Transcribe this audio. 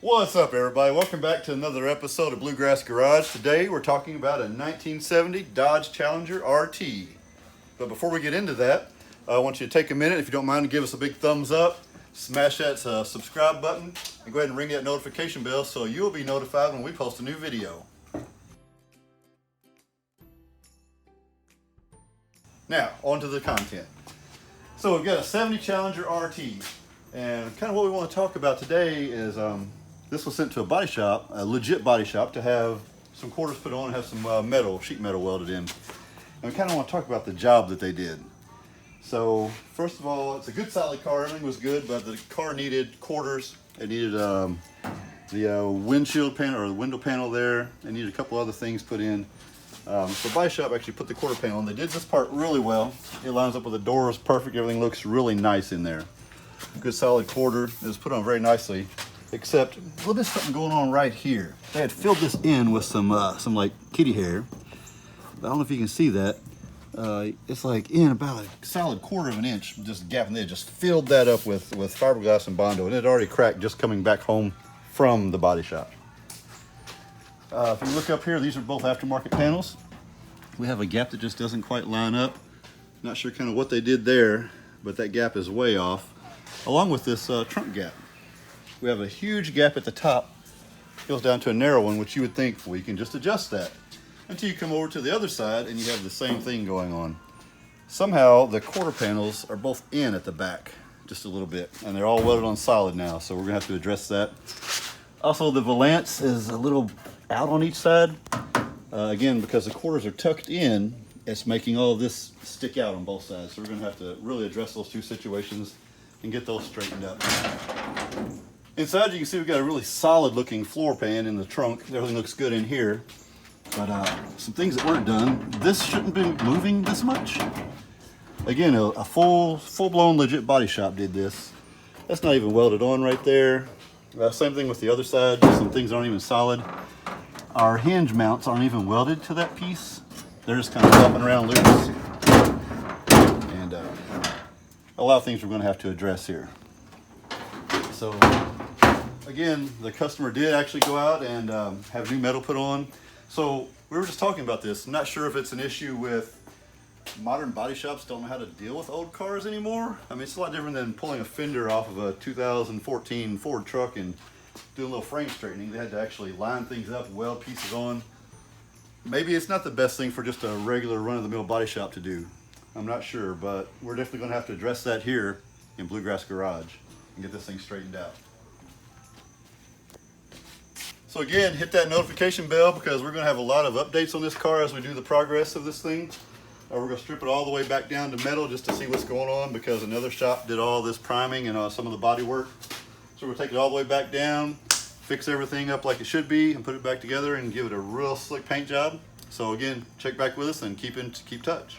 What's up, everybody? Welcome back to another episode of Bluegrass Garage. Today we're talking about a 1970 Dodge Challenger RT. But before we get into that, I want you to take a minute, if you don't mind, to give us a big thumbs up, smash that subscribe button, and go ahead and ring that notification bell so you'll be notified when we post a new video. Now, on to the content. So we've got a 70 Challenger RT, and kind of what we want to talk about today is this was sent to a body shop, a legit body shop, to have some quarters put on and have some sheet metal welded in. And we kind of want to talk about the job that they did. So first of all, it's a good solid car. Everything was good, but the car needed quarters. It needed the windshield panel or the window panel there. It needed a couple other things put in. So the body shop actually put the quarter panel on. They did this part really well. It lines up with the doors perfect. Everything looks really nice in there. Good solid quarter. It was put on very nicely. Except a little bit something going on right here. They had filled this in with some like kitty hair. But I don't know if you can see that. It's like in about a solid quarter of an inch, just gap in there. Just filled that up with fiberglass and Bondo, and it had already cracked just coming back home from the body shop. If you look up here, these are both aftermarket panels. We have a gap that just doesn't quite line up. Not sure kind of what they did there, but that gap is way off. Along with this trunk gap. We have a huge gap at the top. It goes down to a narrow one, which you would think, well, you can just adjust that. Until you come over to the other side and you have the same thing going on. Somehow the quarter panels are both in at the back, just a little bit. And they're all welded on solid now, so we're gonna have to address that. Also, the valance is a little out on each side. Again, because the quarters are tucked in, it's making all of this stick out on both sides. So we're gonna have to really address those two situations and get those straightened up. Inside, you can see we've got a really solid looking floor pan in the trunk. Everything looks good in here. But some things that weren't done. This shouldn't be moving this much. Again, a full-blown legit body shop did this. That's not even welded on right there. Same thing with the other side. Some things aren't even solid. Our hinge mounts aren't even welded to that piece. They're just kind of flopping around loose. And a lot of things we're going to have to address here. So again, the customer did actually go out and have new metal put on. So we were just talking about this. I'm not sure if it's an issue with modern body shops don't know how to deal with old cars anymore. I mean, it's a lot different than pulling a fender off of a 2014 Ford truck and doing a little frame straightening. They had to actually line things up, weld pieces on. Maybe it's not the best thing for just a regular run-of-the-mill body shop to do. I'm not sure, but we're definitely going to have to address that here in Bluegrass Garage and get this thing straightened out. So again, hit that notification bell because we're going to have a lot of updates on this car as we do the progress of this thing. We're going to strip it all the way back down to metal just to see what's going on because another shop did all this priming and some of the body work. So we're going to take it all the way back down, fix everything up like it should be, and put it back together and give it a real slick paint job. So again, check back with us and keep touch.